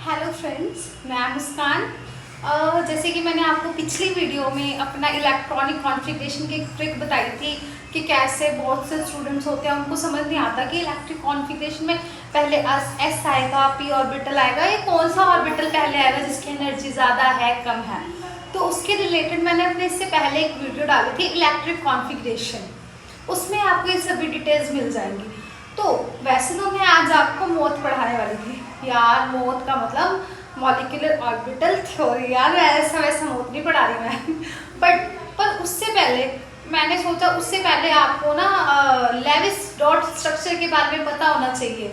Hello friends, मैं मुस्कान। जैसे कि मैंने आपको पिछली वीडियो में अपना इलेक्ट्रॉनिक कॉन्फ़िगरेशन की ट्रिक बताई थी कि कैसे बहुत से स्टूडेंट्स होते हैं उनको समझ नहीं आता कि इलेक्ट्रिक कॉन्फ़िगरेशन में पहले एस आएगा, पी ऑर्बिटल आएगा, ये कौन सा ऑर्बिटल पहले आएगा जिसकी एनर्जी ज़्यादा है कम है। तो उसके रिलेटेड मैंने अपने इससे पहले एक वीडियो डाली थी इलेक्ट्रिक कॉन्फ़िगरेशन, उसमें आपको ये सभी डिटेल्स मिल जाएंगी। तो वैसे तो मैं आज आपको मोथ पढ़ाने वाली थी यार, मोथ का मतलब मॉलिक्यूलर ऑर्बिटल थ्योरी। यार ऐसा वैसा मोथ नहीं पढ़ा रही मैं पर उससे पहले मैंने सोचा उससे पहले आपको ना लेविस डॉट स्ट्रक्चर के बारे में पता होना चाहिए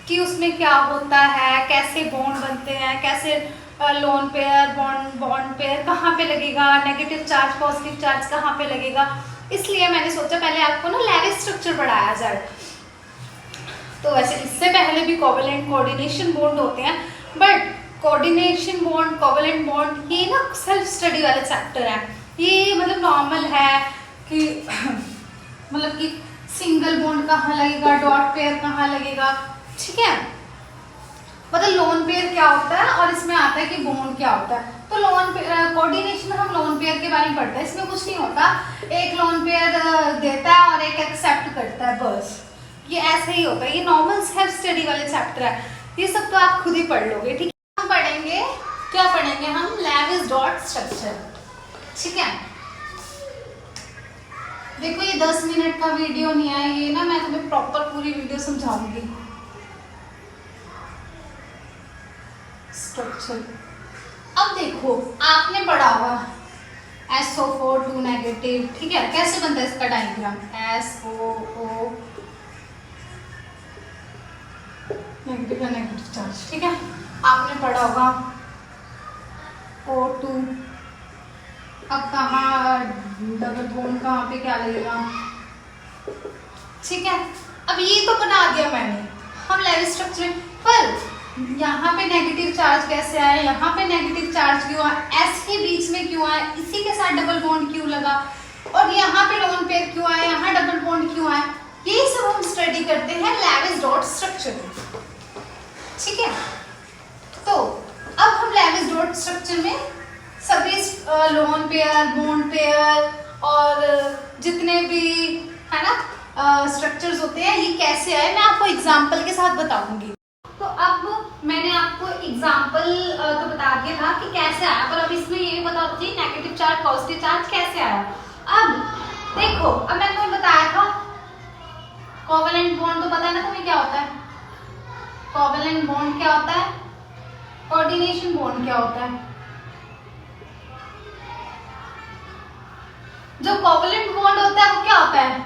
कि उसमें क्या होता है, कैसे बॉन्ड बनते हैं, कैसे लोन पेयर बॉन्ड पेयर कहाँ पे लगेगा, नेगेटिव चार्ज पॉजिटिव चार्ज कहाँ पे लगेगा। इसलिए मैंने सोचा पहले आपको ना लेविस स्ट्रक्चर पढ़ाया जाए। तो वैसे इससे पहले भी कोवेलेंट कोऑर्डिनेशन बॉन्ड होते हैं, but coordination bond covalent bond ये ना सेल्फ स्टडी वाले चैप्टर है। ये मतलब नॉर्मल है कि मतलब कि सिंगल बॉन्ड कहाँ लगेगा, डॉट पेयर कहाँ लगेगा, ठीक है। मतलब लोन पेयर क्या होता है और इसमें आता है कि बॉन्ड क्या होता है। तो लोन कोऑर्डिनेशन में हम लोन पेयर के बारे में पढ़ते हैं। इसमें कुछ नहीं होता, एक लोन पेयर देता है और एक एक्सेप्ट करता है, बस ये ऐसे ही होता है। ये नॉर्मल सेल्फ स्टडी वाले चैप्टर है, ये सब तो आप खुद ही पढ़ लोगे, ठीक है। हम पढ़ेंगे क्या पढ़ेंगे हम लेविस डॉट स्ट्रक्चर, ठीक है। देखो ये 10 मिनट का वीडियो नहीं है, ये ना मैं तुम्हें प्रॉपर पूरी वीडियो समझाऊंगी। स्ट्रक्चर अब देखो आपने पढ़ा होगा SO4 2 नेगेटिव, ठीक है। कैसे बनता है इसका डायग्राम, SO नेगेटिव चार्ज, ठीक है। आपने पढ़ा होगा O2, अब कहाँ डबल बॉन्ड कहाँ पे क्या लगेगा, ठीक है। अब ये तो बना दिया मैंने हम लेविस स्ट्रक्चर, पर यहाँ पे नेगेटिव चार्ज कैसे आया, यहाँ पे नेगेटिव चार्ज क्यों आया, S के बीच में क्यों आया, इसी के साथ डबल बॉन्ड क्यों लगा, और यहाँ पे लोन पेयर क्यों आया, यहाँ डबल बॉन्ड क्यों आया, ये सब हम स्टडी करते हैं लेविस डॉट स्ट्रक्चर में, ठीक है। तो अब हम लेविस डॉट स्ट्रक्चर में सभी लोन पेयर बॉन्ड पेयर और जितने भी है ना स्ट्रक्चर्स होते हैं ये कैसे आए मैं आपको एग्जांपल के साथ बताऊंगी। तो अब मैंने आपको एग्जांपल तो बता दिया था कि कैसे आया, पर अब इसमें ये बताओ जी नेगेटिव चार्ज पॉजिटिव चार्ज कैसे आया। अब देखो, अब मैंने तुम्हें बताया था कोवेलेंट बॉन्ड तो पता है ना तुम्हें क्या होता है, कोवेलेंट बॉन्ड क्या होता है, कोऑर्डिनेशन बॉन्ड क्या होता है। जो कोवेलेंट बॉन्ड होता है वो क्या होता है,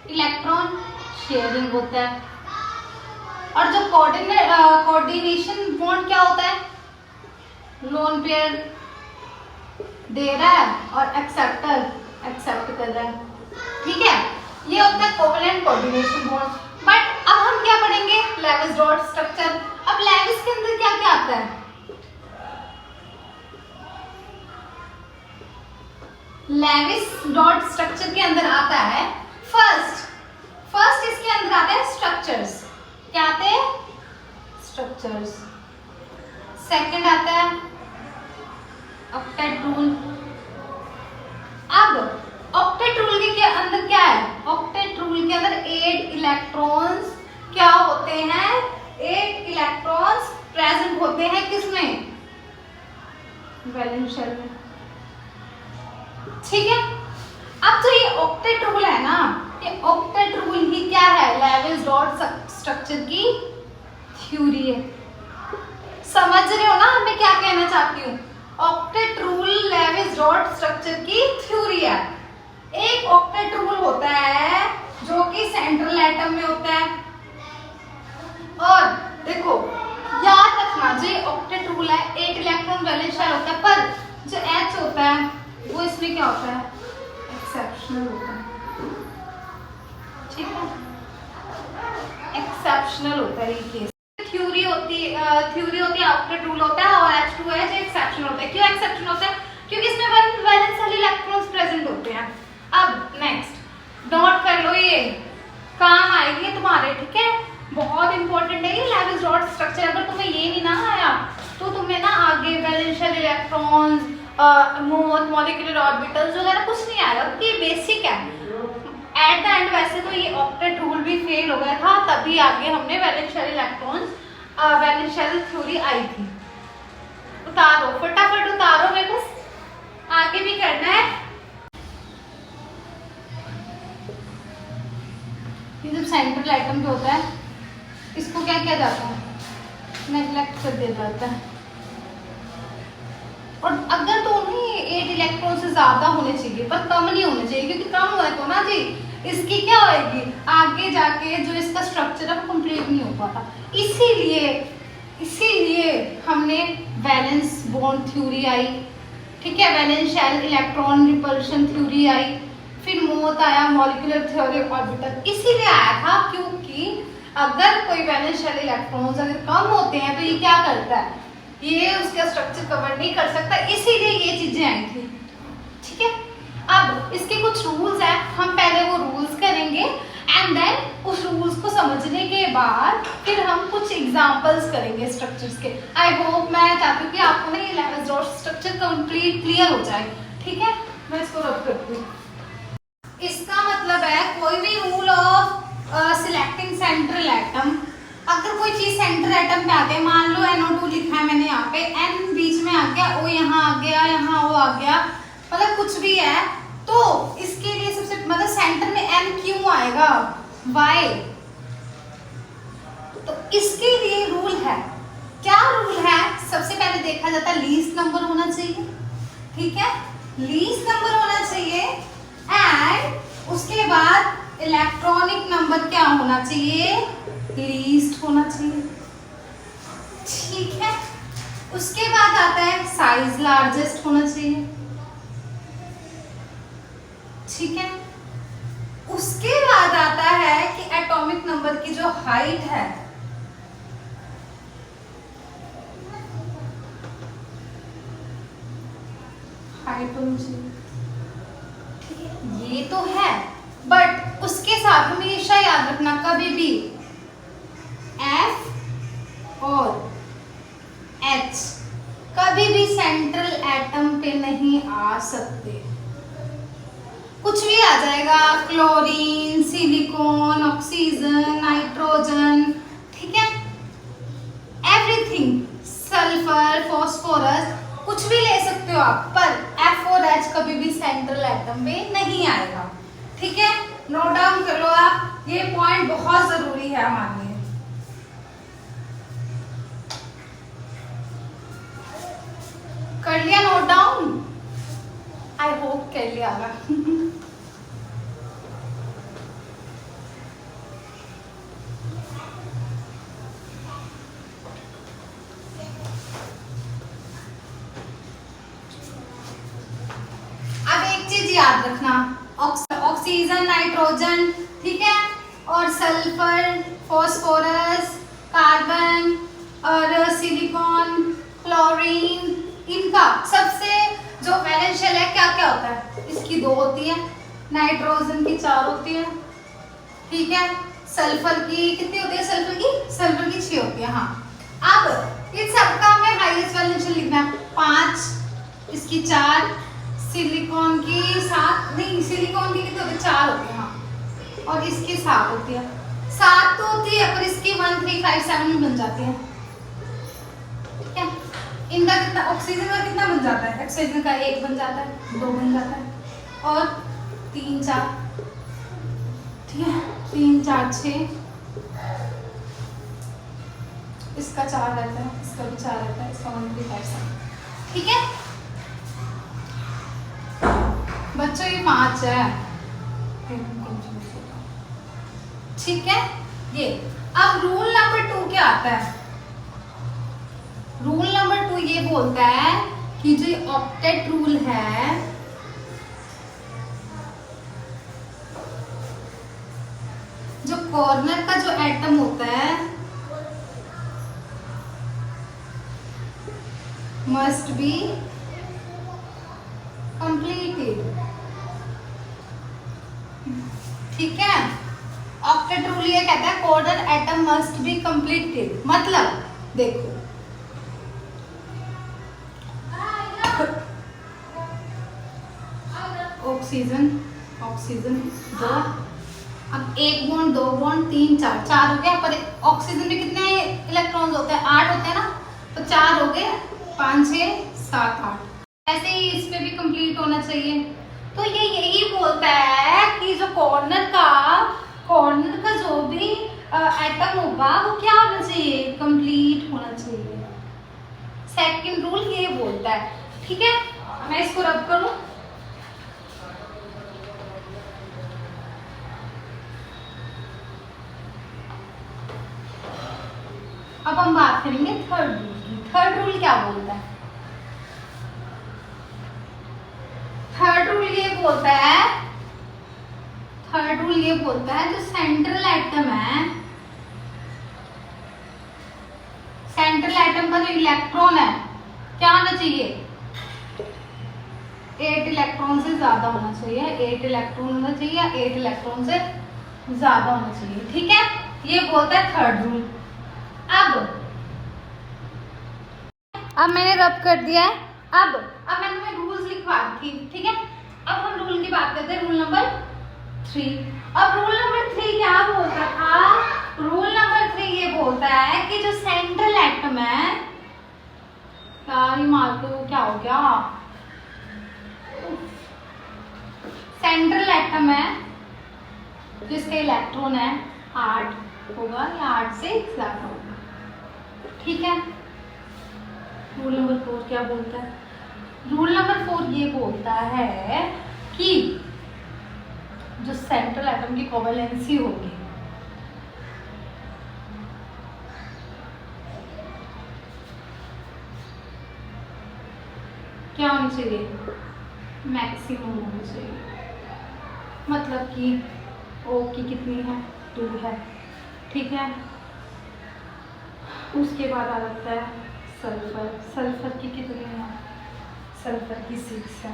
इलेक्ट्रॉन शेयरिंग होता है, और जो कोऑर्डिनेशन बॉन्ड क्या होता है, लोन पेयर दे रहा है और एक्सेप्टर एक्सेप्ट कर रहा है, ठीक है। ये होता है कोवेलेंट कोऑर्डिनेशन बॉन्ड। बट अब हम क्या पढ़ेंगे लेविस डॉट स्ट्रक्चर। अब लेविस के अंदर क्या क्या आता है, लेविस डॉट स्ट्रक्चर के अंदर आता है फर्स्ट इसके अंदर आता है स्ट्रक्चर्स, क्या आते हैं स्ट्रक्चर्स। सेकंड आता है ऑक्टेट रूल। अब ऑक्टेट रूल के अंदर क्या है, ऑक्टेट रूल के अंदर 8 इलेक्ट्रॉन्स क्या होते हैं, 8 इलेक्ट्रॉन्स प्रेजेंट होते हैं किसमें, वैलेंस शेल में, ठीक है। अब जो ये ऑक्टेट रूल है ना, ये ऑक्टेट रूल ही क्या है, लेविस डॉट स्ट्रक्चर की थ्योरी है। समझ रहे हो ना मैं क्या कहना चाहती हूँ, octet rule Lewis dot structure की थ्योरी है। एक ऑक्टेट रूल होता है जो कि सेंट्रल एटम में होता है, और देखो याद रखना जो ऑक्टेट रूल है 8 इलेक्ट्रॉन वैलेंस शेल होता है, पर जो H होता है वो इसमें क्या होता है, एक्सेप्शनल होता है, ठीक है, एक्सेप्शनल होता है ये केस। थ्योरी होती है ऑक्टेट रूल होता है, और H2 है जो एक्सेप्शन होता है। क्यों एक्सेप्शन होता है, क्योंकि इसमें 1 वैलेंस शेल इलेक्ट्रॉन्स प्रेजेंट होते हैं। अब नेक्स्ट नोट कर लो, ये काम आएगी तुम्हारे, ठीक है, बहुत इंपॉर्टेंट है ये लेविस डॉट स्ट्रक्चर। अगर तुम्हें ये नहीं ना आया इलेक्ट्रॉन, मॉलिक्यूलर ऑर्बिटल्स वगैरह कुछ नहीं आएगा क्योंकि ये बेसिक है। एट द एंड वैसे तो ये ऑक्टेट रूल भी फेल हो गया था, तभी आगे हमने valence shell electrons, valence shell theory आई थी। उतारो फटाफट उतारो, मेरे को आगे भी करना है। ये जब सेंट्रल एटम पे होता है इसको क्या किया जाता है, नेग्लेक्ट कर दिया जाता है। और अगर दोनों ही 8 इलेक्ट्रॉन से ज्यादा होने चाहिए पर कम नहीं होने चाहिए, क्योंकि कम हुआ तो ना जी इसकी क्या होगी आगे जाके जो इसका स्ट्रक्चर है वो कंप्लीट नहीं हो पाता। इसीलिए हमने वैलेंस बॉन्ड थ्योरी आई, ठीक है, valence shell electron repulsion theory आई, फिर मोथ आया मॉलिक्यूलर थ्योरी ऑर्बिटल। इसीलिए आया था क्योंकि अगर कोई वैलेंस शेल इलेक्ट्रॉन्स अगर कम होते हैं तो ये क्या करता है, ये उसका स्ट्रक्चर कवर नहीं कर सकता, इसीलिए ये चीजें आई थी, ठीक है। अब इसके कुछ रूल्स हैं, हम पहले वो रूल्स करेंगे एंड देन उस रूल्स को समझने के बाद फिर हम कुछ एग्जांपल्स करेंगे स्ट्रक्चर्स के। आई होप, मैं चाहती हूँ कि आपको ना ये लैवेंस स्ट्रक्चर कंप्लीट क्लियर हो जाए, ठीक है। मैं इसको रब करती हूँ। इसका मतलब है कोई भी rule of selecting central atom, अगर कोई चीज सेंटर एटम पे आते हैं, मान लो NO2 लिखा है मैंने यहाँ पे, N बीच में आ गया, O यहाँ आ गया, यहाँ O आ गया, मतलब कुछ भी है, तो इसके लिए सबसे मतलब सेंटर में N क्यों आएगा, Y। तो इसके लिए रूल है, क्या रूल है, सबसे पहले देखा जाता है लीस्ट नंबर होना चाहिए, ठीक है, लीस्ट नंबर होना चाहिए एंड उसके बाद इलेक्ट्रॉनिक नंबर क्या होना चाहिए, लीस्ट होना चाहिए, ठीक है। उसके बाद आता है साइज लार्जेस्ट होना चाहिए, ठीक है। उसके बाद आता है कि एटॉमिक नंबर की जो हाइट है हाइट होनी चाहिए, ठीक है। ये तो है, बट उसके साथ हमेशा याद रखना कभी भी F और H कभी भी सेंट्रल एटम पे नहीं आ सकते। कुछ भी आ जाएगा, क्लोरीन, सिलिकॉन, ऑक्सीजन, नाइट्रोजन, ठीक है, एवरीथिंग, सल्फर, फास्फोरस, कुछ भी ले सकते हो आप, पर F और H कभी भी सेंट्रल एटम पे नहीं आएगा, ठीक है। नोट डाउन कर लो आप, ये पॉइंट बहुत जरूरी है हमारे लिए। कर लिया नोट डाउन, आई होप कर लिया होगा। अब एक चीज याद रखना, ऑक्सीजन, नाइट्रोजन, ठीक है, और सल्फर, फास्फोरस, कार्बन और सिलिकॉन, क्लोरीन, इनका सबसे जो वैलेंस शेल है क्या क्या होता है, इसकी 2 होती है, नाइट्रोजन की 4 होती है, ठीक है, सल्फर की कितनी होती है, सल्फर की 6 होती है। हाँ, अब इन सबका हमें हाईएस्ट वैलेंस शेल लिखना है, 5, इसकी 4, सिलिकॉन की 7, नहीं सिलिकॉन की कितनी होती है, 4 होती है, हाँ, और इसकी 7 होती है, 7 तो होती है पर इसकी 1 3 5 7 बन जाती है, ठीक है। इनका कितना, ऑक्सीजन का कितना बन जाता है, ऑक्सीजन का 1 बन जाता है, 2 बन जाता है, और 3 4, ठीक है, 3 4 6, इसका 4 रहता है, इसका भी 4 रहता है, इसका 1 3 5 7, ठीक है बच्चों, ये 5 है, ठीक है। ये अब रूल नंबर 2 क्या आता है, रूल नंबर 2 ये बोलता है कि जो ऑक्टेट रूल है, जो कॉर्नर का जो एटम होता है मस्ट बी कंप्लीटेड, ठीक है। ऑक्टेट रूल ये कहता है corner atom must be completed, मतलब देखो ऑक्सीजन, ऑक्सीजन 2, अब 1 बॉन्ड 2 बॉन्ड 3 4, 4 हो गया। पर ऑक्सीजन में कितने इलेक्ट्रॉन्स होते हैं? 8 होते हैं ना, तो 4 हो गए, 5 6 7 8। ऐसे ही इस पे भी कंप्लीट होना चाहिए। तो ये यही बोलता है कि जो कॉर्नर का जो भी एटम होगा वो क्या होना चाहिए? कंप्लीट होना चाहिए। सेकंड रूल ये बोलता है, ठीक है। मैं इसको रब करूं, अब हम बात करेंगे थर्ड रूल की। थर्ड रूल क्या बोलता है? थर्ड रूल ये बोलता है, थर्ड रूल ये बोलता है जो सेंट्रल एटम है, सेंट्रल एटम का जो इलेक्ट्रॉन है क्या होना चाहिए? 8 इलेक्ट्रॉन से ज्यादा होना चाहिए। 8 इलेक्ट्रॉन होना चाहिए, 8 इलेक्ट्रॉन से ज्यादा होना चाहिए, ठीक है। ये बोलता है थर्ड रूल। अब मैंने रब कर दिया है। अब मैंने तुम्हें रूल्स लिखवा दी, ठीक है। अब हम रूल की बात करते हैं, रूल नंबर 3। अब रूल नंबर 3 क्या बोलता था? रूल नंबर 3 ये बोलता है कि जो सेंट्रल एटम है, यार ये मार दो, क्या हो गया? सेंट्रल एटम है जिसका इलेक्ट्रॉन है 8 होगा या 8 से ज्यादा होगा, ठीक है। रूल नंबर 4 क्या बोलता है? रूल नंबर 4 ये बोलता है कि जो सेंट्रल एटम की कोवेलेंसी होगी, क्या होनी चाहिए? मैक्सिमम होनी चाहिए। मतलब कि O की कितनी है? 2 है, ठीक है। उसके बाद आ जाता है सल्फर। सल्फर की कितनी है? सल्फर की 6 है,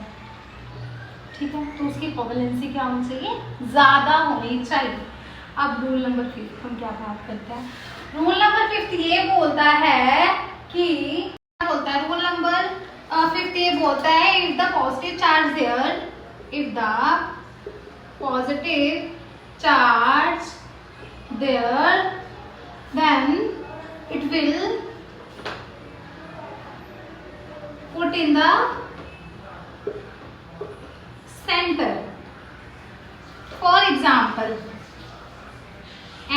ठीक है। तो उसकी कोवेलेंसी क्या होनी चाहिए? ज़्यादा होनी चाहिए। अब रूल नंबर 5 हम क्या बात करते हैं? रूल नंबर 5 ये बोलता है कि क्या बोलता है? रूल नंबर 5 ये बोलता है if the positive charge there, if the positive charge there, then it will put in the center. For example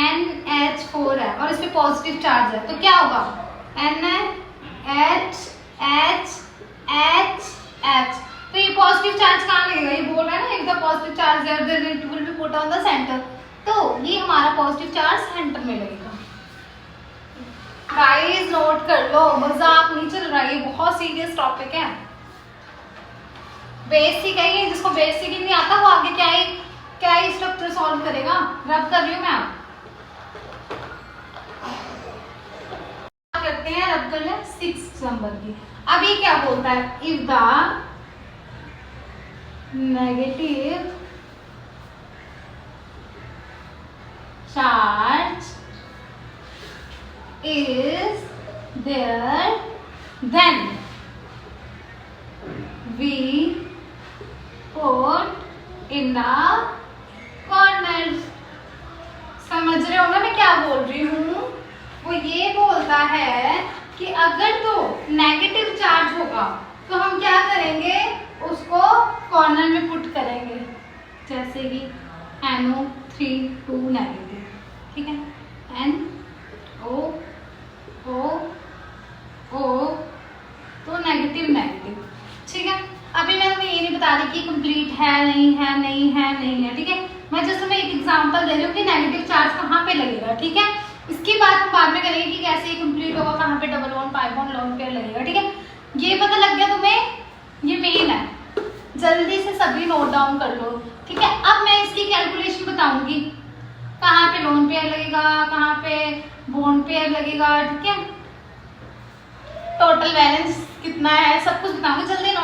NH4 है और इस पे पॉजिटिव चार्ज है, तो क्या होगा? NH H H H। तो ये पॉजिटिव चार्ज कहाँ लगेगा? ये बोल रहा है ना if the positive charge there then it will be put on the centre. तो ये हमारा पॉजिटिव चार्ज सेंटर में लगेगा। गाइस नोट कर लो, मजाक नहीं चल रहा, ये बहुत सीरियस टॉपिक है। बेसिक है ये, जिसको बेसिक ही नहीं आता वो आगे क्या ही स्ट्रक्चर सॉल्व करेगा। रब कर रही हूँ मैं। करते हैं, रब कर ले 6 नंबर की। अब ये क्या बोलता है? If the negative charge is there, then we put in the corners। समझ रहे हो ना मैं क्या बोल रही हूँ? वो ये बोलता है कि अगर तो नेगेटिव चार्ज होगा तो हम क्या करेंगे? उसको कॉर्नर में पुट करेंगे, जैसे कि NO3 2 नेगेटिव, ठीक है। NO O O तो नेगेटिव, ठीक है। अभी मैं तुम्हें ये नहीं बता रही कि कंप्लीट है नहीं है, ठीक है। मैं जैसे मैं एक एग्जांपल दे रही हूँ कि नेगेटिव चार्ज कहाँ पे लगेगा, ठीक है। इसकी बात हम बाद में करेंगे कि कैसे ये कंप्लीट होगा, कहाँ पे double bond pi bond lone pair लगेगा, ठीक है। ये पता लग गया तुम्हें? ये मेन है, जल्दी से सभी नोट डाउन कर लो, ठीक है। अब मैं इसकी कैलकुलेशन बताऊंगी, कहाँ पे लोन पेयर लगेगा, कहाँ पे बॉन्ड पेयर लगेगा, ठीक है। टोटल बैलेंस कितना है, सब कुछ बताऊंगी, जल्दी नोट